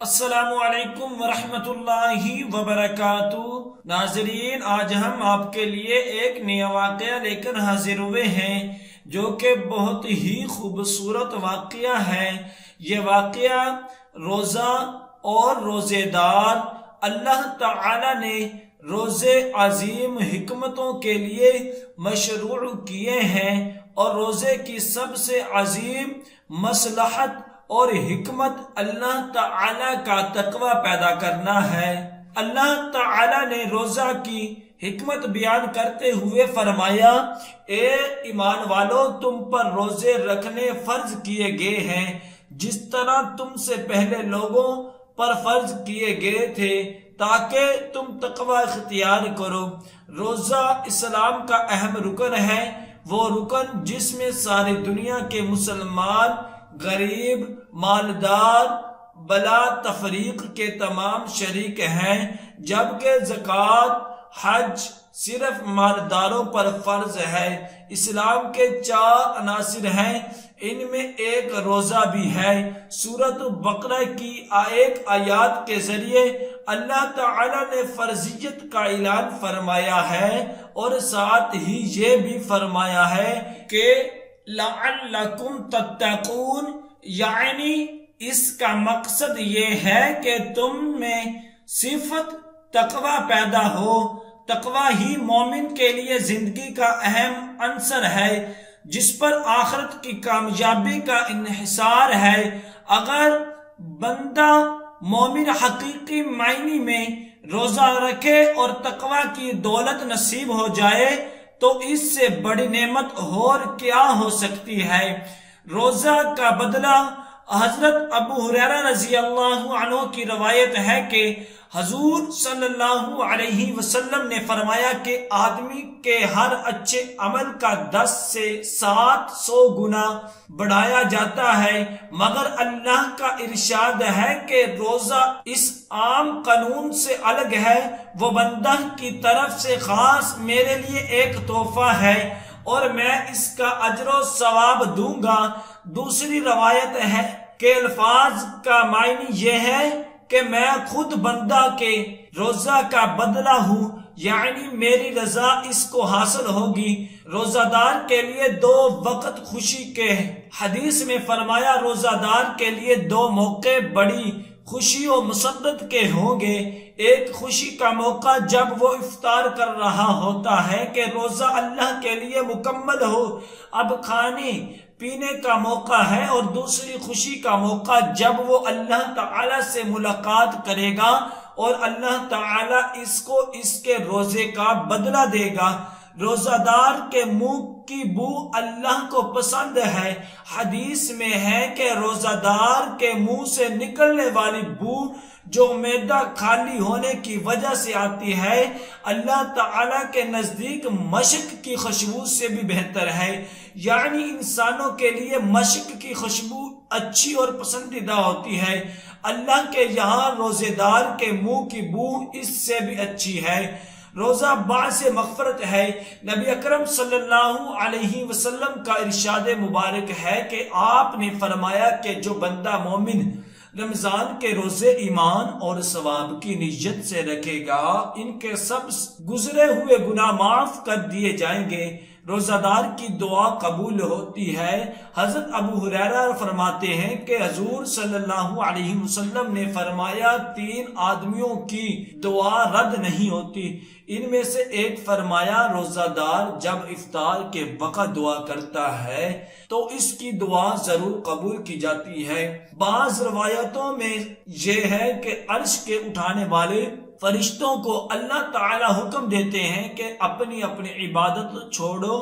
السلام علیکم ورحمۃ اللہ وبرکاتہ۔ ناظرین، آج ہم آپ کے لیے ایک نیا واقعہ لے کر حاضر ہوئے ہیں جو کہ بہت ہی خوبصورت واقعہ ہے۔ یہ واقعہ روزہ اور روزے دار، اللہ تعالی نے روزے عظیم حکمتوں کے لیے مشروع کیے ہیں، اور روزے کی سب سے عظیم مصلحت اور حکمت اللہ تعالی کا تقوی پیدا کرنا ہے۔ اللہ تعالی نے روزہ کی حکمت بیان کرتے ہوئے فرمایا، اے ایمان والو، تم پر روزے رکھنے فرض کیے گئے ہیں جس طرح تم سے پہلے لوگوں پر فرض کیے گئے تھے، تاکہ تم تقوی اختیار کرو۔ روزہ اسلام کا اہم رکن ہے، وہ رکن جس میں ساری دنیا کے مسلمان، غریب، مالدار بلا تفریق کے تمام شریک ہیں، جبکہ زکوٰۃ، حج صرف مالداروں پر فرض ہے۔ اسلام کے 4 عناصر ہیں، ان میں ایک روزہ بھی ہے۔ سورۃ بقرہ کی ایک آیات کے ذریعے اللہ تعالی نے فرضیت کا اعلان فرمایا ہے، اور ساتھ ہی یہ بھی فرمایا ہے کہ لعلکم تتقون، یعنی اس کا مقصد یہ ہے کہ تم میں صفت تقوی پیدا ہو۔ تقوی ہی مومن کے لیے زندگی کا اہم عنصر ہے، جس پر آخرت کی کامیابی کا انحصار ہے۔ اگر بندہ مومن حقیقی معنی میں روزہ رکھے اور تقوی کی دولت نصیب ہو جائے تو اس سے بڑی نعمت اور کیا ہو سکتی ہے۔ روزہ کا بدلہ، حضرت ابو ہریرہ رضی اللہ عنہ کی روایت ہے کہ حضور صلی اللہ علیہ وسلم نے فرمایا کہ آدمی کے ہر اچھے عمل کا 10 سے 700 گنا بڑھایا جاتا ہے، مگر اللہ کا ارشاد ہے کہ روزہ اس عام قانون سے الگ ہے، وہ بندہ کی طرف سے خاص میرے لیے ایک تحفہ ہے اور میں اس کا اجر و ثواب دوں گا۔ دوسری روایت ہے کہ الفاظ کا معنی یہ ہے کہ میں خود بندہ کے روزہ کا بدلہ ہوں، یعنی میری رضا اس کو حاصل ہوگی۔ روزہ دار کے لیے 2 وقت خوشی کے، حدیث میں فرمایا روزہ دار کے لیے 2 موقع بڑی خوشی و مسرت کے ہوں گے۔ ایک خوشی کا موقع جب وہ افطار کر رہا ہوتا ہے کہ روزہ اللہ کے لیے مکمل ہو، اب کھانے پینے کا موقع ہے، اور دوسری خوشی کا موقع جب وہ اللہ تعالی سے ملاقات کرے گا اور اللہ تعالی اس کو اس کے روزے کا بدلہ دے گا۔ روزہ دار کے منہ کی بو اللہ کو پسند ہے۔ حدیث میں ہے کہ روزہ دار کے منہ سے نکلنے والی بو جو معدہ خالی ہونے کی وجہ سے آتی ہے، اللہ تعالی کے نزدیک مشک کی خوشبو سے بھی بہتر ہے، یعنی انسانوں کے لیے مشک کی خوشبو اچھی اور پسندیدہ ہوتی ہے، اللہ کے یہاں روزے دار کے منہ کی بو اس سے بھی اچھی ہے۔ روزہ باعث مغفرت ہے۔ نبی اکرم صلی اللہ علیہ وسلم کا ارشاد مبارک ہے کہ آپ نے فرمایا کہ جو بندہ مومن رمضان کے روزے ایمان اور ثواب کی نیت سے رکھے گا، ان کے سب گزرے ہوئے گناہ معاف کر دیے جائیں گے۔ روزہ دار کی دعا قبول ہوتی ہے۔ حضرت ابو ہریرہ فرماتے ہیں کہ حضور صلی اللہ علیہ وسلم نے فرمایا 3 آدمیوں کی دعا رد نہیں ہوتی، ان میں سے ایک فرمایا روزہ دار جب افطار کے وقت دعا کرتا ہے تو اس کی دعا ضرور قبول کی جاتی ہے۔ بعض روایتوں میں یہ ہے کہ عرش کے اٹھانے والے فرشتوں کو اللہ تعالی حکم دیتے ہیں کہ اپنی اپنی عبادت چھوڑو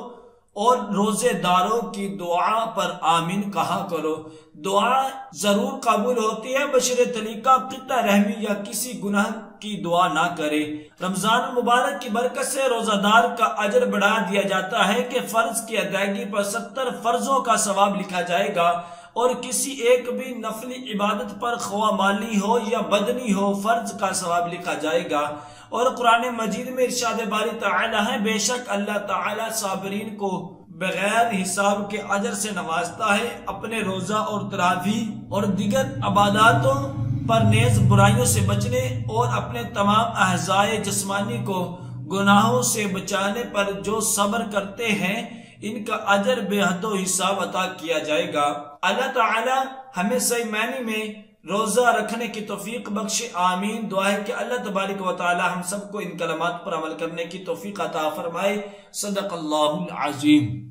اور روزے داروں کی دعا پر آمین کہا کرو۔ دعا ضرور قبول ہوتی ہے بشرطیکہ قطع رحمی یا کسی گناہ کی دعا نہ کرے۔ رمضان مبارک کی برکت سے روزہ دار کا اجر بڑھا دیا جاتا ہے کہ فرض کی ادائیگی پر 70 فرضوں کا ثواب لکھا جائے گا، اور کسی ایک بھی نفلی عبادت پر خواہ مالی ہو یا بدنی ہو فرض کا ثواب لکھا جائے گا۔ اور قرآن مجید میں ارشاد باری تعالی ہے، بے شک اللہ تعالی صابرین کو بغیر حساب کے اجر سے نوازتا ہے۔ اپنے روزہ اور تراویح اور دیگر عباداتوں پر نیز برائیوں سے بچنے اور اپنے تمام اعضائے جسمانی کو گناہوں سے بچانے پر جو صبر کرتے ہیں ان کا اجر بے حد و حساب عطا کیا جائے گا۔ اللہ تعالی ہمیں صحیح معنی میں روزہ رکھنے کی توفیق بخشے، آمین۔ دعا ہے کہ اللہ تبارک و تعالی ہم سب کو ان کلمات پر عمل کرنے کی توفیق عطا فرمائے۔ صدق اللہ العظیم۔